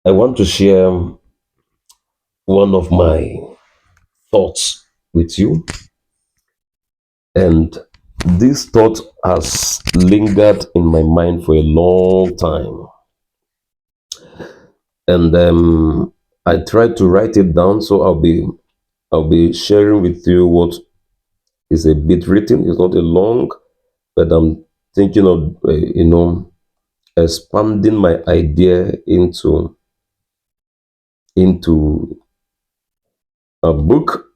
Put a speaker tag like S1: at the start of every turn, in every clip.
S1: I want to share one of my thoughts with you, and this thought has lingered in my mind for a long time. And I tried to write it down, so I'll be sharing with you what is a bit written. It's not a long, but I'm thinking of expanding my idea into a book.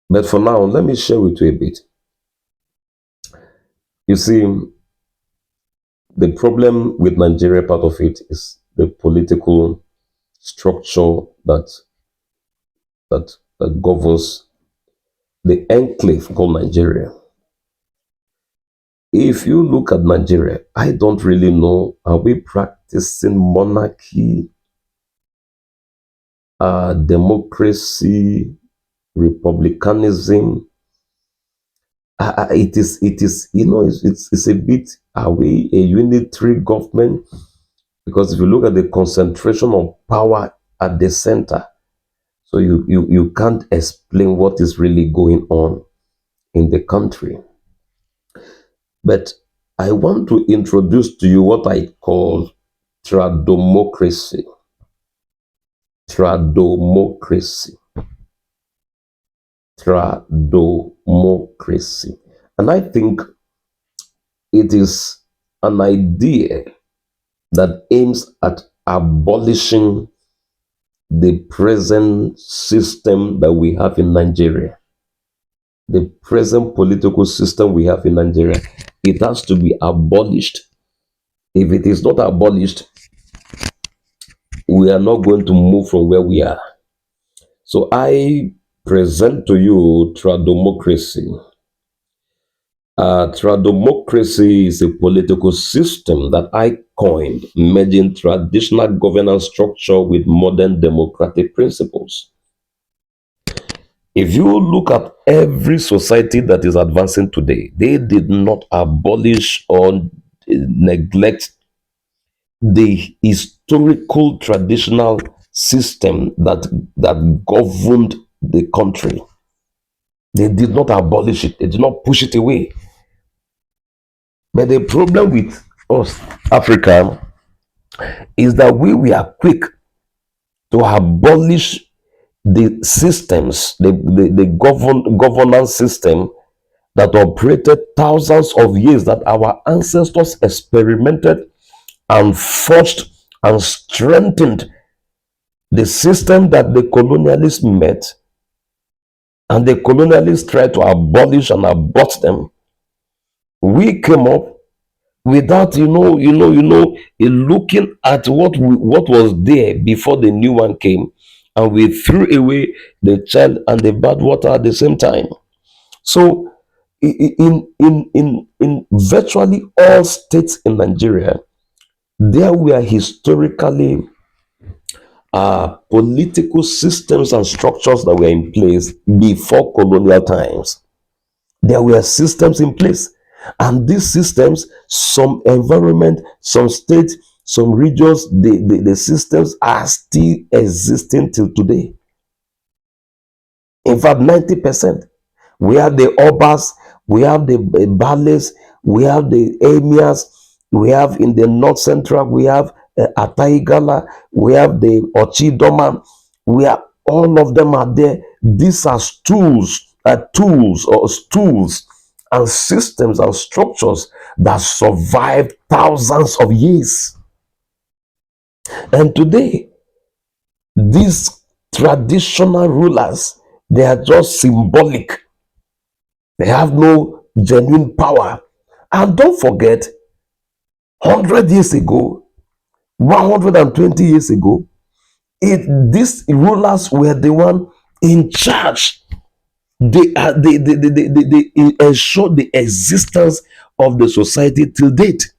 S1: But for now, let me share with you a bit. You see, the problem with Nigeria, part of it is the political structure that governs the enclave called Nigeria. If you look at Nigeria, I don't really know, are we practicing monarchy, democracy, republicanism? It is, it's a bit, are we a unitary government? Because if you look at the concentration of power at the center, so you can't explain what is really going on in the country. But I want to introduce to you what I call tradomocracy. Tradomocracy. Tradomocracy. And I think it is an idea that aims at abolishing the present system that we have in Nigeria. The present political system we have in Nigeria, it has to be abolished. If it is not abolished, we are not going to move from where we are. So I present to you tradomocracy. Tradomocracy is a political system that I coined, merging traditional governance structure with modern democratic principles. If you look at every society that is advancing today, they did not abolish or neglect the historical traditional system that governed the country. They did not abolish it, they did not push it away. But the problem with us, Africa, is that we are quick to abolish the systems, the governance system that operated thousands of years, that our ancestors experimented and forged and strengthened the system that the colonialists met, and the colonialists tried to abolish and abort them. We came up without looking at what was there before the new one came, and we threw away the child and the bad water at the same time. So in virtually all states in Nigeria, there were historically political systems and structures that were in place before colonial times. There were systems in place, and these systems, some environment, some states, some regions, the systems are still existing till today. In fact, 90%. We have the obas, we have the bales, we have the emirs, we have in the north central, we have Ataigala, we have the Ochidoma, we are, all of them are there. These are tools and systems and structures that survived thousands of years. And today, these traditional rulers, they are just symbolic. They have no genuine power. And don't forget, 100 years ago, 120 years ago, these rulers were the one in charge. They ensured the existence of the society till date.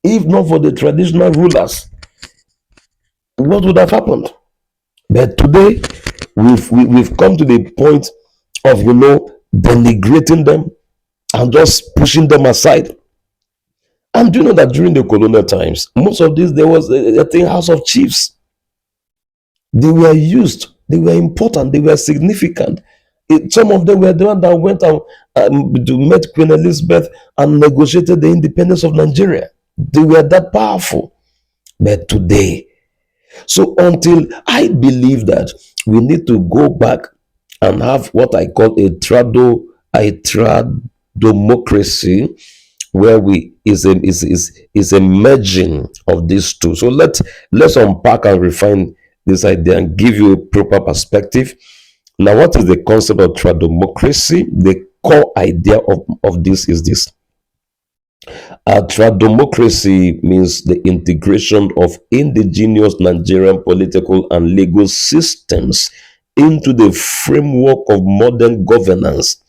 S1: If not for the traditional rulers, what would have happened? But today, we've come to the point of denigrating them and just pushing them aside. And do you know that during the colonial times, most of this, there was a thing, house of chiefs. They were used, they were important, they were significant. Some of them were the one that went and to met Queen Elizabeth and negotiated the independence of Nigeria. They were that powerful. But today, so until I believe that we need to go back and have what I call a tradomocracy, where we is a merging of these two. So let's unpack and refine this idea and give you a proper perspective. Now, what is the concept of tradomocracy? The core idea of this is this. Tradomocracy means the integration of indigenous Nigerian political and legal systems into the framework of modern governance.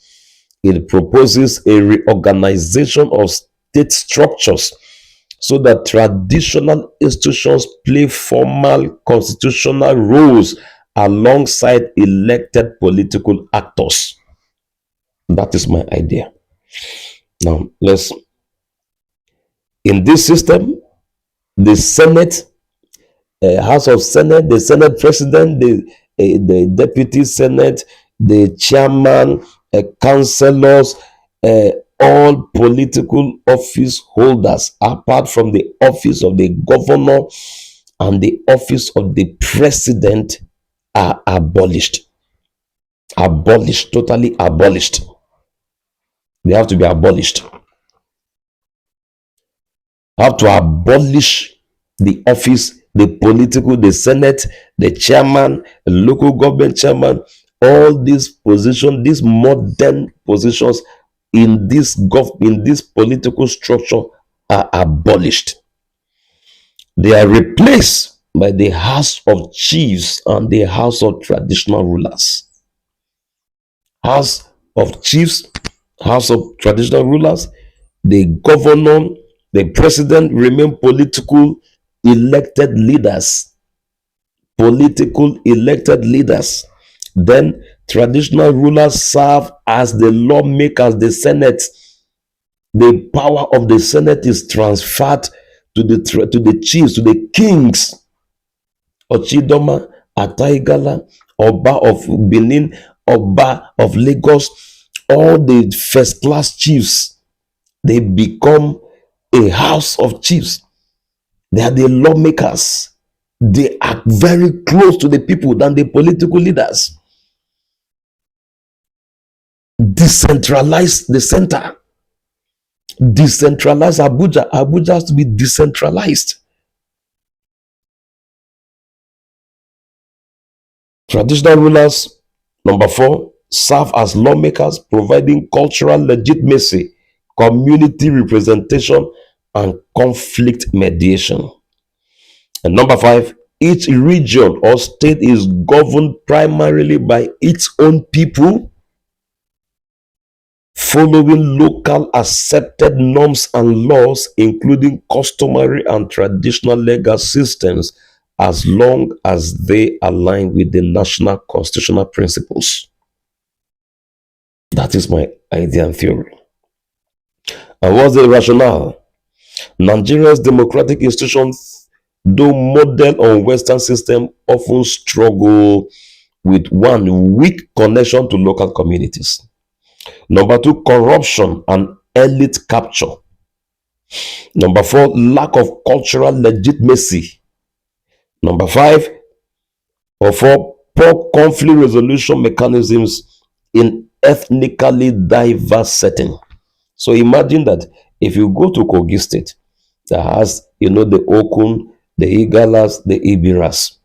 S1: It proposes a reorganization of state structures so that traditional institutions play formal constitutional roles alongside elected political actors. That is my idea. Now, in this system, the Senate, House of Senate, the Senate President, the Deputy Senate, the Chairman, councillors, all political office holders, apart from the office of the Governor and the office of the President, are abolished. Abolished, totally abolished. They have to be abolished. Have to abolish the office, the political, the Senate, the chairman, the local government chairman, all these positions, these modern positions in this political structure are abolished. They are replaced by the House of Chiefs and the House of Traditional Rulers. House of Chiefs, House of Traditional Rulers, the governor, the president remain political elected leaders. Political elected leaders. Then traditional rulers serve as the lawmakers, the Senate. The power of the Senate is transferred to the chiefs, to the kings. Ochidoma, Ataigala, Oba of Benin, Oba of Lagos, all the first class chiefs, they become a house of chiefs. They are the lawmakers. They are very close to the people than the political leaders. Decentralize the center. Decentralize Abuja. Abuja has to be decentralized. Traditional rulers, number 4, serve as lawmakers, providing cultural legitimacy, community representation, and conflict mediation. And number 5, each region or state is governed primarily by its own people, following local accepted norms and laws, including customary and traditional legal systems, as long as they align with the national constitutional principles. That is my idea and theory. And what's the rationale? Nigeria's democratic institutions, though model on Western system, often struggle with one, weak connection to local communities. Number 2, corruption and elite capture. Number 4, lack of cultural legitimacy. Number 5 or 4, poor conflict resolution mechanisms in ethnically diverse setting. So imagine that if you go to Kogi State, that has, the Okun, the Igalas, the Ibiras.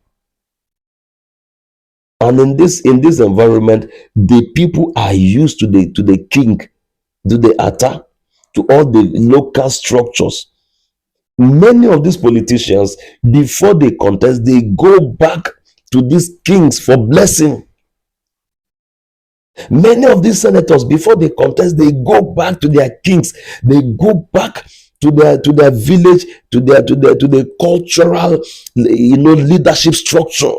S1: And in this environment, the people are used to the king, to the attack, to all the local structures. Many of these politicians, before they contest, they go back to these kings for blessing. Many of these senators, before they contest, they go back to their kings. They go back to their village, to the cultural, leadership structure.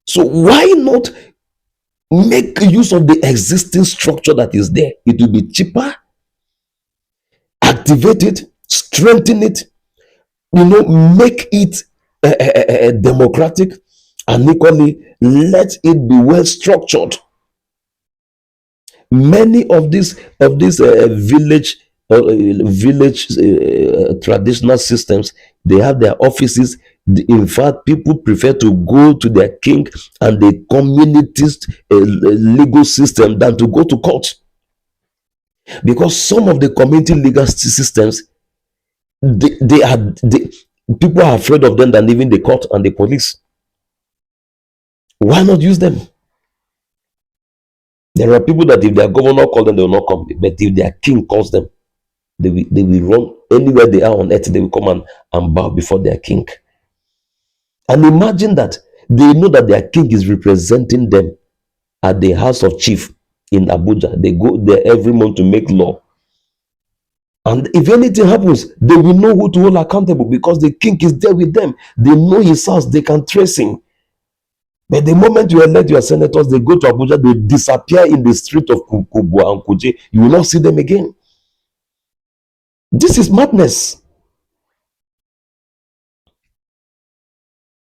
S1: So why not make use of the existing structure that is there? It will be cheaper, activate it, strengthen it, make it democratic, and equally let it be well structured. Many of these village traditional systems, they have their offices. In fact, people prefer to go to their king and the community's legal system than to go to court, because some of the community legal systems, they people are afraid of them than even the court and the police. Why not use them? There are people that if their governor calls them, they will not come, but if their king calls them, they will run anywhere they are on earth. They will come and bow before their king. And imagine that they know that their king is representing them at the house of chief in Abuja. They go there every month to make law. And if anything happens, they will know who to hold accountable, because the king is there with them. They know his house, they can trace him. But the moment you elect your senators, they go to Abuja, they disappear in the street of Kubwa and Kuje. You will not see them again. This is madness.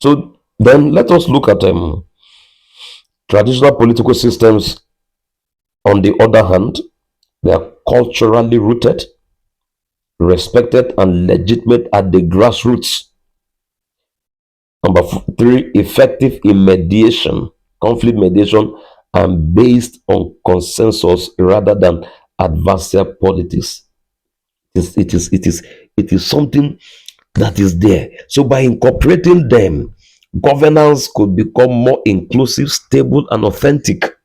S1: So then let us look at traditional political systems. On the other hand, they are culturally rooted, respected, and legitimate at the grassroots. Number three, effective in mediation, conflict mediation, and based on consensus rather than adversarial politics. It is something that is there. So by incorporating them, governance could become more inclusive, stable, and authentic.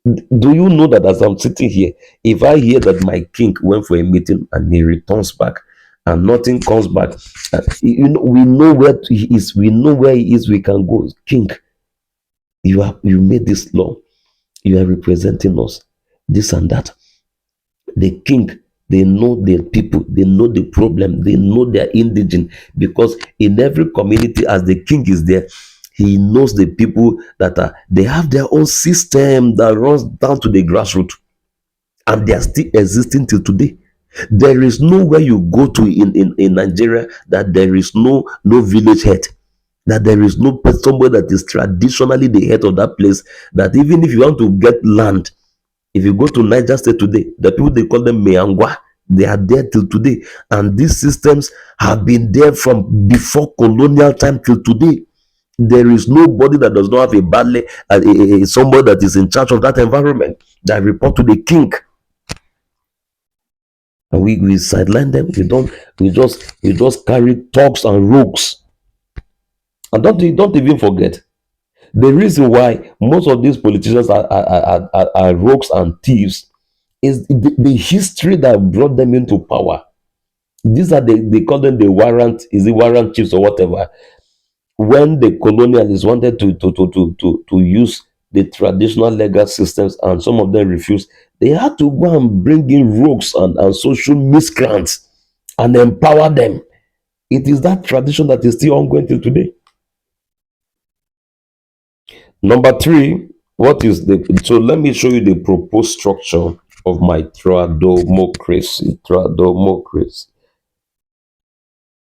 S1: Do you know that as I'm sitting here, if I hear that my king went for a meeting and he returns back and nothing comes back, we know where he is, we know where he is, we can go. King, you made this law, you are representing us, this and that. The king, they know their people, they know the problem, they know their indigent, because in every community, as the king is there, he knows the people that they have their own system that runs down to the grassroots, and they are still existing till today. There is nowhere you go to in Nigeria that there is no village head, that there is no somebody that is traditionally the head of that place, that even if you want to get land, if you go to Niger State today, the people, they call them Meangwa, they are there till today. And these systems have been there from before colonial time till today. There is nobody that does not have a badly, somebody that is in charge of that environment, that report to the king. And we sideline them. We just carry talks and rogues. And don't even forget, the reason why most of these politicians are rogues and thieves is the history that brought them into power. These are they call them the warrant, is it warrant chiefs or whatever. When the colonialists wanted to use the traditional legal systems and some of them refused, they had to go and bring in rogues and social miscreants and empower them. It is that tradition that is still ongoing till today. Number three, so let me show you the proposed structure of my tradomocracy. Tradomocracy.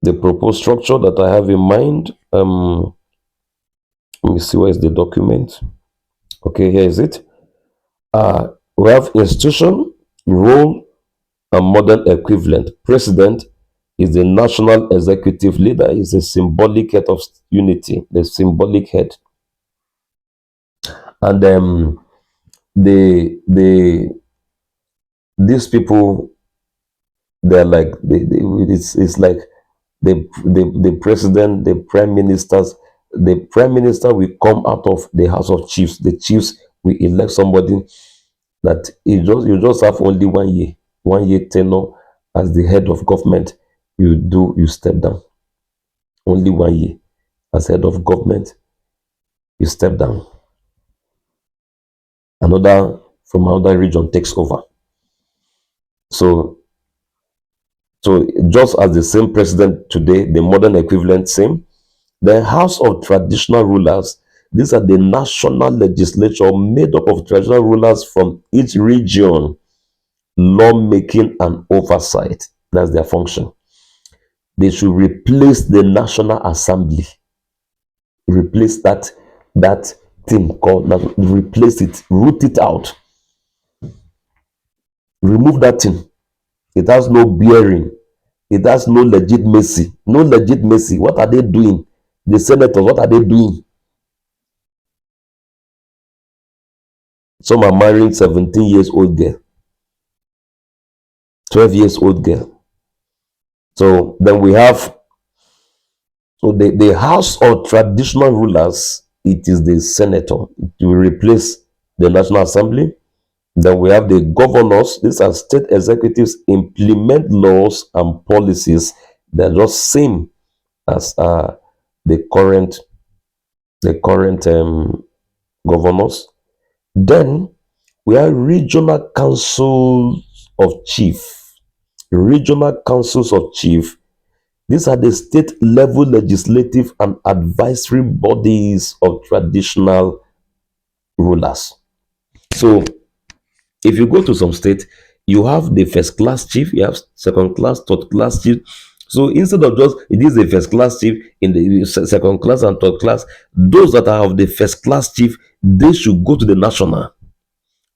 S1: The proposed structure that I have in mind. Let me see, where is the document? Okay, here is it. We have institution, role, and modern equivalent. President is the national executive leader, is a symbolic head of unity, the symbolic head. And these people, they're like it's like the president, the prime ministers. The prime minister will come out of the house of chiefs. The chiefs will elect somebody that you just have only 1 year tenure as the head of government. You step down. Only 1 year as head of government, you step down. Another from another region takes over. So just as the same president today, the modern equivalent same. The House of Traditional Rulers, these are the national legislature made up of traditional rulers from each region, lawmaking and oversight. That's their function. They should replace the National Assembly. Replace that thing called, replace it, root it out, remove that thing. It has no bearing. It has no legitimacy. No legitimacy. What are they doing? The senators, what are they doing? Some are marrying 17 years old girl, 12 years old girl. So then we have, so the House of Traditional Rulers, it is the senator. It will replace the National Assembly. Then we have the governors. These are state executives, implement laws and policies that are just same as the current the current governors. Then we have regional councils of chief. Regional councils of chief. These are the state level legislative and advisory bodies of traditional rulers. So if you go to some state, you have the first class chief, you have second class, third class chief. So instead of just it is the first class chief in the second class and third class, those that are of the first class chief, they should go to the national.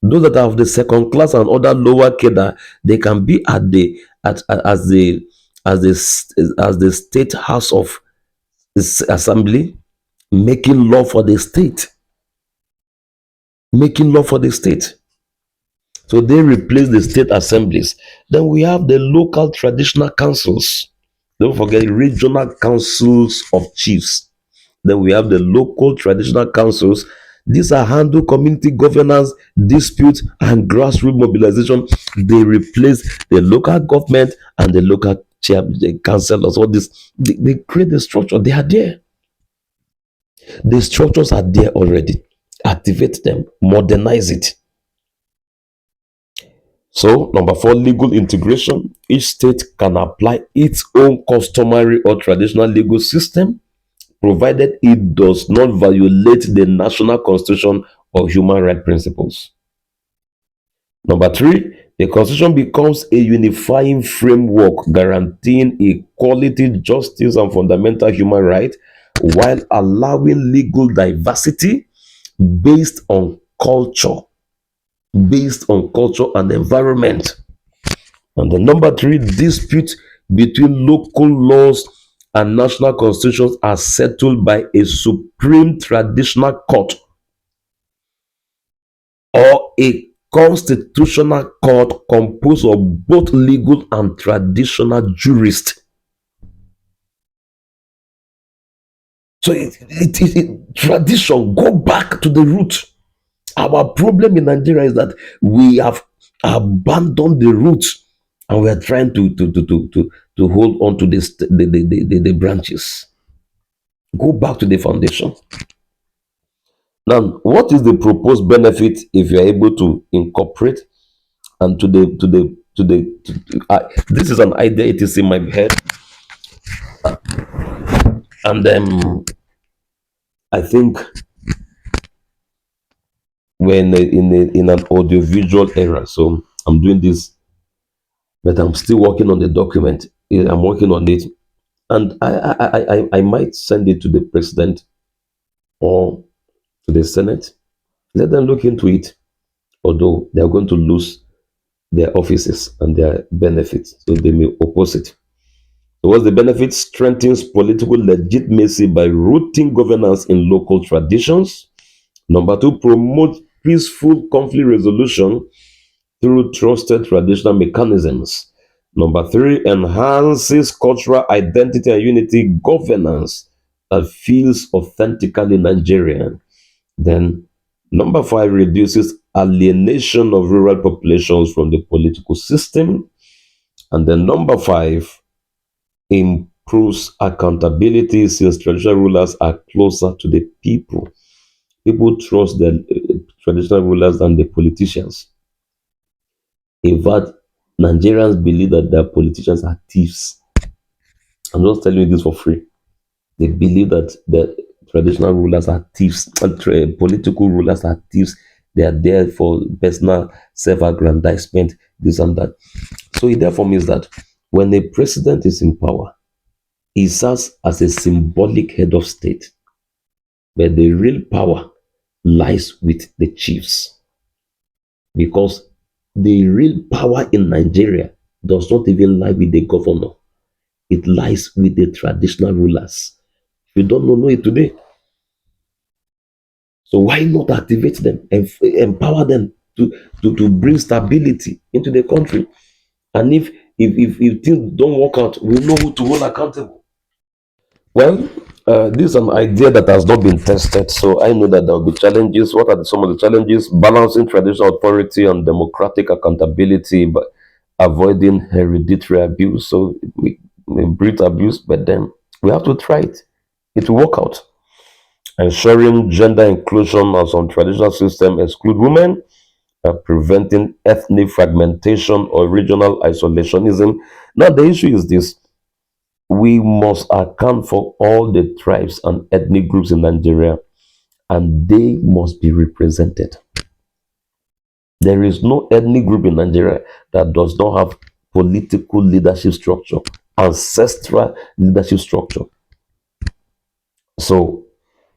S1: Those that are of the second class and other lower cadre, they can be at the as the state house of assembly, making law for the state, making law for the state. So they replace the state assemblies. Then we have the local traditional councils. Don't forget regional councils of chiefs. Then we have the local traditional councils. These are handle community governance, dispute, and grassroots mobilization. They replace the local government and the local chair, the councillors. All this, they create the structure. They are there. The structures are there already. Activate them, modernize it. So, number 4, legal integration. Each state can apply its own customary or traditional legal system, provided it does not violate the national constitution or human rights principles. Number 3, the constitution becomes a unifying framework guaranteeing equality, justice, and fundamental human rights while allowing legal diversity based on culture, and environment. And the number 3, disputes between local laws and national constitutions are settled by a supreme traditional court or a constitutional court composed of both legal and traditional jurists. So tradition, go back to the root. Our problem in Nigeria is that we have abandoned the roots and we are trying to hold on to the branches. Go back to the foundation. Now, what is the proposed benefit if you are able to incorporate and this is an idea, it is in my head, and I think we're in an audiovisual era, so I'm doing this, but I'm still working on the document. I'm working on it, and I might send it to the president or to the Senate. Let them look into it, although they are going to lose their offices and their benefits, so they may oppose it. So what's the benefit? Strengthens political legitimacy by rooting governance in local traditions. Number 2, promote peaceful conflict resolution through trusted traditional mechanisms. Number 3, enhances cultural identity and unity governance that feels authentically Nigerian. Then number 5, reduces alienation of rural populations from the political system. And then number 5, improves accountability since traditional rulers are closer to the people. People trust the traditional rulers than the politicians. In fact, Nigerians believe that their politicians are thieves. I'm just telling you this for free. They believe that the traditional rulers are thieves, and political rulers are thieves. They are there for personal self-aggrandizement, this and that. So it therefore means that When a president is in power, he serves as a symbolic head of state, but the real power lies with the chiefs, because the real power in Nigeria does not even lie with the governor. It lies with the traditional rulers. If you don't know it today. So why not activate them and empower them to bring stability into the country? And if things don't work out, we know who to hold accountable. Well, this is an idea that has not been tested, so I know that there will be challenges. What are some of the challenges? Balancing traditional authority and democratic accountability, but avoiding hereditary abuse. So we breed abuse, but then we have to try it. It will work out. Ensuring gender inclusion as some traditional system exclude women, preventing ethnic fragmentation or regional isolationism. Now, the issue is this: we must account for all the tribes and ethnic groups in Nigeria, and they must be represented. There is no ethnic group in Nigeria that does not have political leadership structure, ancestral leadership structure. So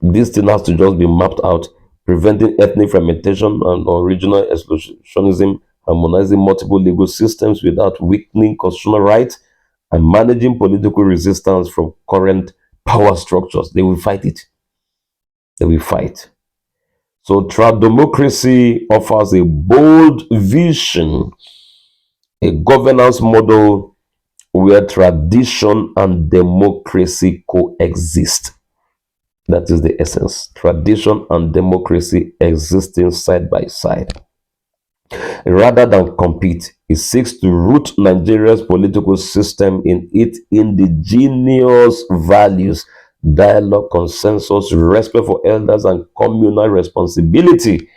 S1: this thing has to just be mapped out, preventing ethnic fragmentation and or regional exclusionism, harmonizing multiple legal systems without weakening constitutional rights, and managing political resistance from current power structures. They will fight it. They will fight. So TRADOMOCRACY offers a bold vision, a governance model where tradition and democracy coexist. That is the essence. Tradition and democracy existing side by side. Rather than compete, it seeks to root Nigeria's political system in its indigenous values, dialogue, consensus, respect for elders, and communal responsibility,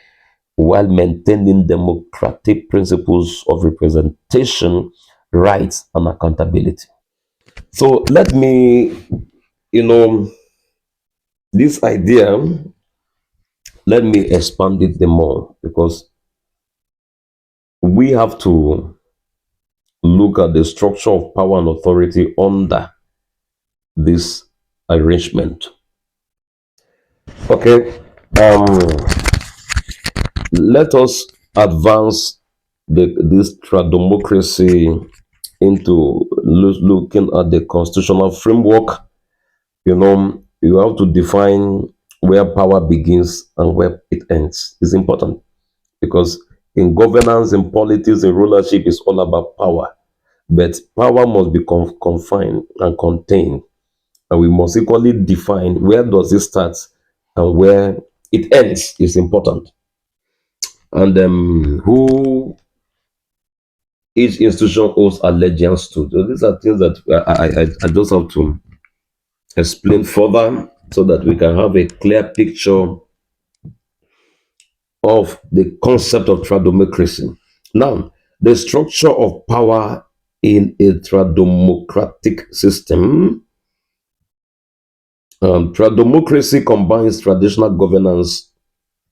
S1: while maintaining democratic principles of representation, rights, and accountability. So let me, you know, this idea, let me expand it the more, because we have to look at the structure of power and authority under this arrangement. Okay, let us advance this tradomocracy into looking at the constitutional framework. You have to define where power begins and where it ends. It's important, because in governance, in politics, in rulership, it's all about power. But power must be confined and contained, and we must equally define where does it start and where it ends. Is important. And who each institution owes allegiance to. So these are things that I just have to explain further, so that we can have a clear picture of the concept of tradomocracy. Now, the structure of power in a tradomocratic system. Tradomocracy combines traditional governance,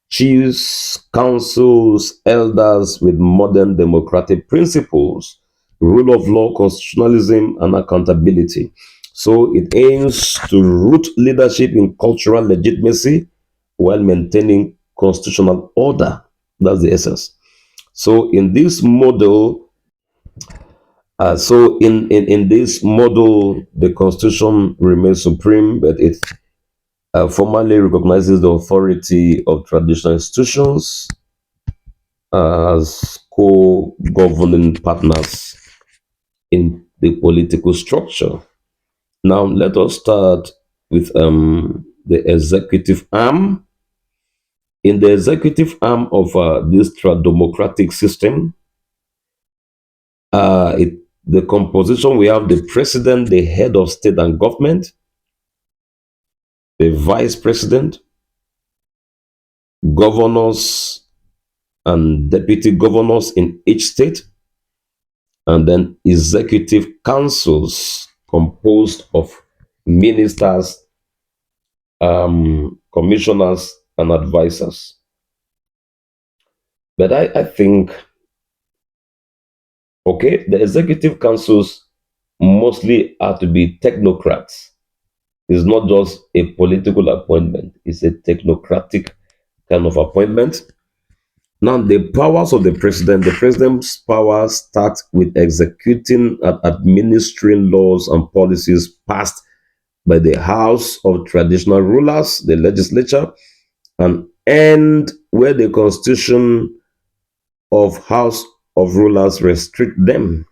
S1: chiefs, councils, elders with modern democratic principles, rule of law, constitutionalism, and accountability. So it aims to root leadership in cultural legitimacy while maintaining constitutional order. That's the essence. So in this model, in this model, the constitution remains supreme, but it formally recognizes the authority of traditional institutions as co-governing partners in the political structure. Now, let us start with the executive arm. In the executive arm of this democratic system, the composition, we have the president, the head of state and government, the vice president, governors and deputy governors in each state, and then executive councils composed of ministers, commissioners, and advisors. But I think, okay, the executive councils mostly are to be technocrats. It's not just a political appointment, it's a technocratic kind of appointment. Now, the president's powers start with executing and administering laws and policies passed by the House of Traditional Rulers, the legislature, and end where the Constitution of House of Rulers restrict them.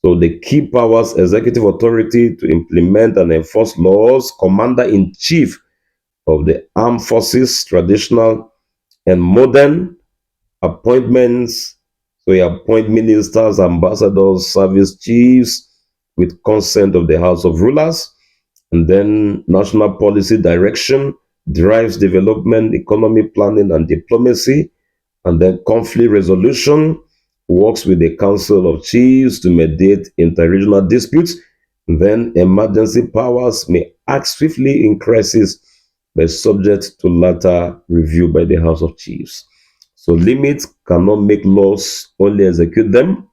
S1: So the key powers, executive authority to implement and enforce laws, commander in chief of the armed forces, traditional and modern appointments. So you appoint ministers, ambassadors, service chiefs with consent of the House of Rulers. And then national policy direction drives development, economy planning, and diplomacy. And then conflict resolution works with the Council of Chiefs to mediate interregional disputes. Then emergency powers may act swiftly in crisis, but subject to later review by the House of Chiefs. So limits cannot make laws, only execute them,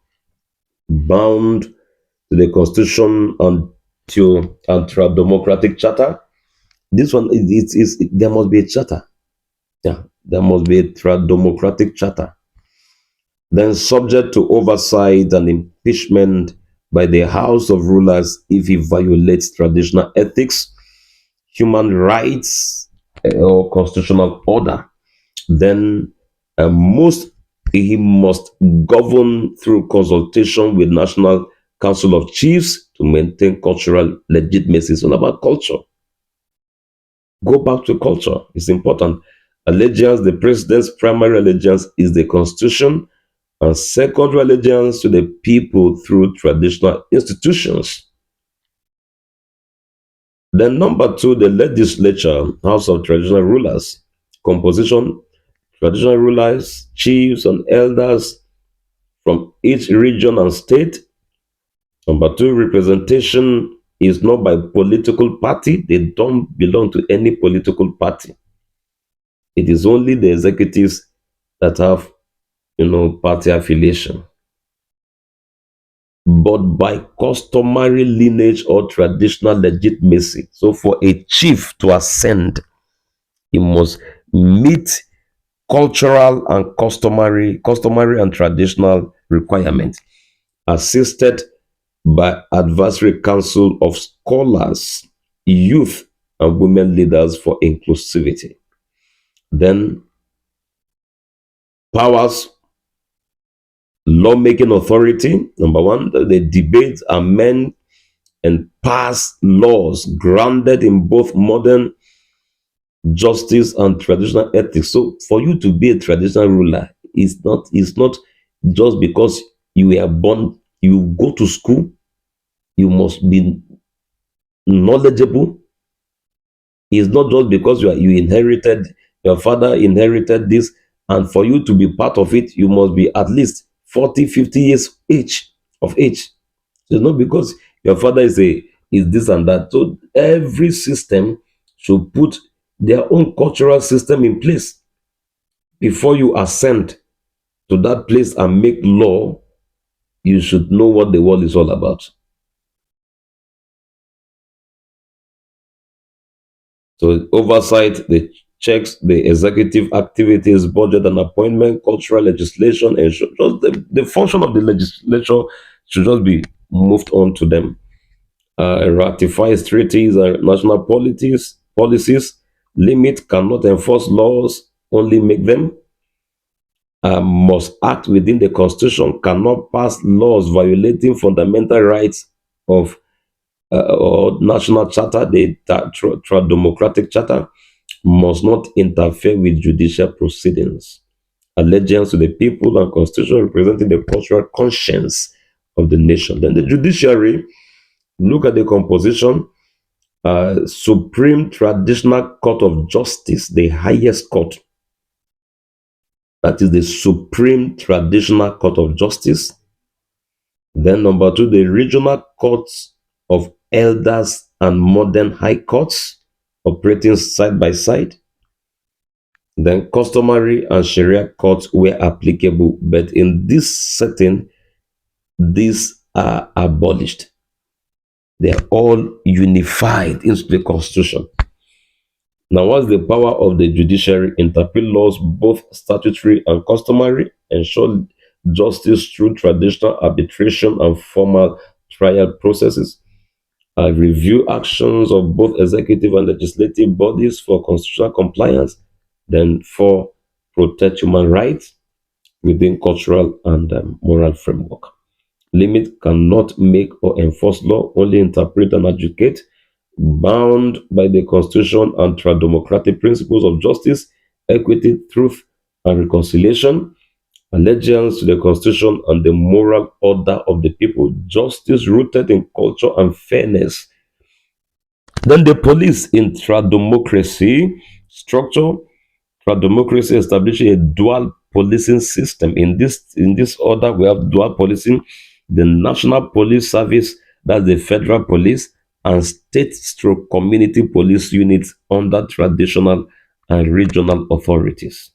S1: bound to the Constitution and to a democratic charter. This one there must be a charter. Yeah, there must be a democratic charter. Then subject to oversight and impeachment by the House of Rulers if he violates traditional ethics, human rights, or constitutional order. Then most he must govern through consultation with National Council of Chiefs to maintain cultural legitimacy. It's all about culture. Go back to culture. It's important. Allegiance, the president's primary allegiance is the constitution, and secondary allegiance to the people through traditional institutions. Then number two, the legislature, House of Traditional Rulers. Composition, traditional rulers, chiefs, and elders from each region and state. Number two, representation is not by political party. They don't belong to any political party. It is only the executives that have, party affiliation. But by customary lineage or traditional legitimacy. So for a chief to ascend, he must meet cultural and customary and traditional requirements, assisted by advisory council of scholars, youth, and women leaders for inclusivity. Then powers, lawmaking authority. Number one, they debate, amend, and pass laws grounded in both modern justice and traditional ethics. So for you to be a traditional ruler, it's not just because you were born, you go to school, you must be knowledgeable. It's not just because you inherited, your father inherited this, and for you to be part of it, you must be at least 40, 50 years of age. So it's not because your father is this and that. So every system should put their own cultural system in place before you ascend to that place and make law. You should know what the world is all about. So oversight, the checks, the executive activities, budget and appointment, cultural legislation, and just the function of the legislature should just be moved on to them. Ratifies treaties and national policies, limit, cannot enforce laws, only make them, must act within the constitution, cannot pass laws violating fundamental rights of or national charter, the democratic charter, must not interfere with judicial proceedings. Allegiance to the people and constitution representing the cultural conscience of the nation. Then the judiciary, look at the composition. Supreme Traditional Court of Justice, the highest court. That is the Supreme Traditional Court of Justice. Then number two, the regional courts of elders and modern high courts operating side by side. Then customary and Sharia courts were applicable, but in this setting, these are abolished. They are all unified into the Constitution. Now, what's the power of the judiciary? Interpret laws, both statutory and customary, ensure justice through traditional arbitration and formal trial processes, review actions of both executive and legislative bodies for constitutional compliance, then for protect human rights within cultural and moral framework. Limit cannot make or enforce law, only interpret and adjudicate, bound by the Constitution and democratic principles of justice, equity, truth, and reconciliation, allegiance to the Constitution and the moral order of the people, justice rooted in culture and fairness. Then the police in democracy structure. Democracy establishing a dual policing system. In this order, we have dual policing: the National Police Service, that's the federal police, and state stroke community police units under traditional and regional authorities.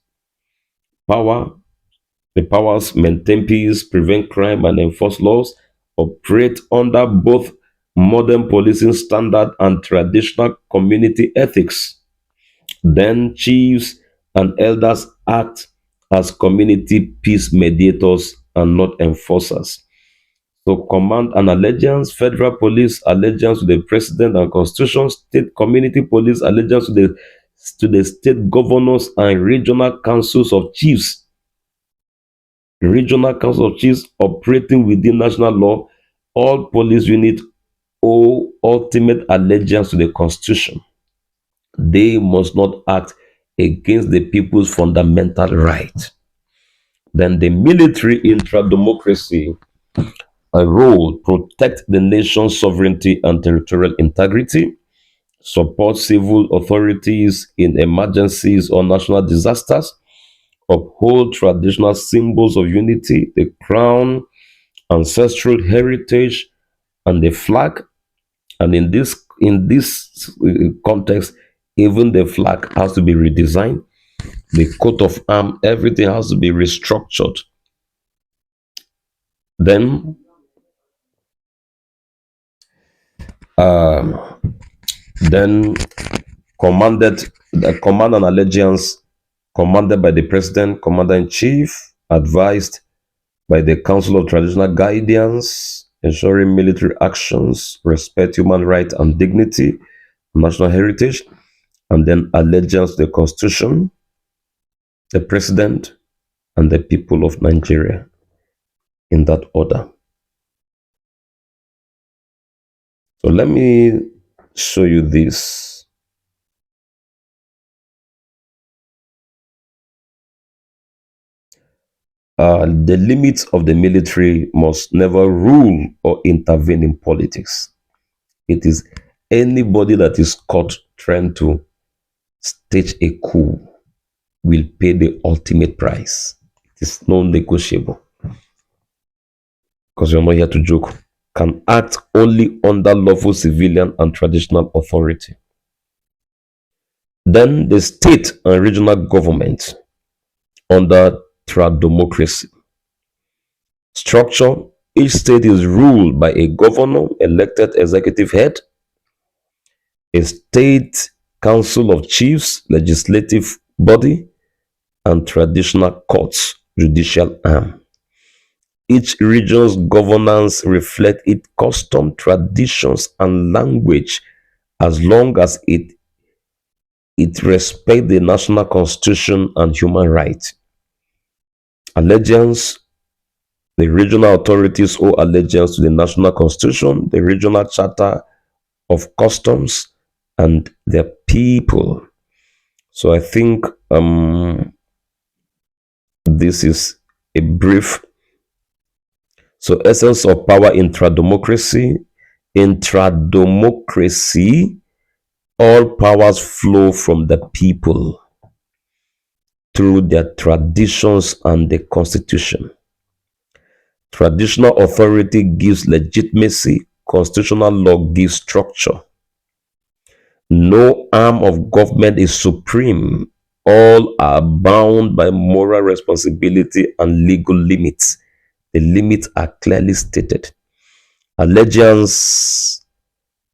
S1: Power: the powers maintain peace, prevent crime, and enforce laws, operate under both modern policing standard and traditional community ethics. Then chiefs and elders act as community peace mediators and not enforcers. So command and allegiance: federal police allegiance to the president and constitution, state community police allegiance to the state governors and regional councils of chiefs operating within national law. All police units owe ultimate allegiance to the constitution. They must not act against the people's fundamental right. Then the military democracy, a role: protect the nation's sovereignty and territorial integrity, support civil authorities in emergencies or national disasters, uphold traditional symbols of unity, the crown, ancestral heritage, and the flag. And in this context, even the flag has to be redesigned. The coat of arm, everything has to be restructured. Then, um, then commanded the command and allegiance, commanded by the president, commander in chief, advised by the council of traditional guardians, ensuring military actions respect human rights and dignity, national heritage, and then allegiance to the constitution, the president, and the people of Nigeria, in that order. So let me show you this. The limits of the military must never rule or intervene in politics. It is anybody that is caught trying to stage a coup will pay the ultimate price. It is non-negotiable, because you're not here to joke. Can act only under lawful civilian and traditional authority. Then the state and regional government under democracy structure. Each state is ruled by a governor, elected executive head, a state council of chiefs, legislative body, and traditional courts, judicial arm. Each region's governance reflects its custom, traditions, and language, as long as it respects the national constitution and human rights. Allegiance: the regional authorities owe allegiance to the national constitution, the regional charter of customs, and their people. So I think this is a brief. So essence of power in democracy. In democracy, all powers flow from the people through their traditions and the constitution. Traditional authority gives legitimacy, constitutional law gives structure. No arm of government is supreme. All are bound by moral responsibility and legal limits. The limits are clearly stated. Allegiance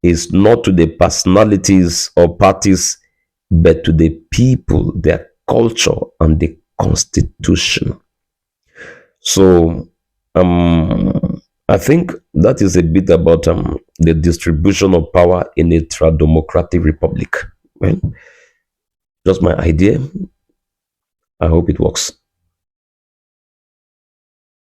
S1: is not to the personalities or parties, but to the people, their culture, and the constitution. So, I think that is a bit about the distribution of power in a democratic republic. Well, just my idea. I hope it works.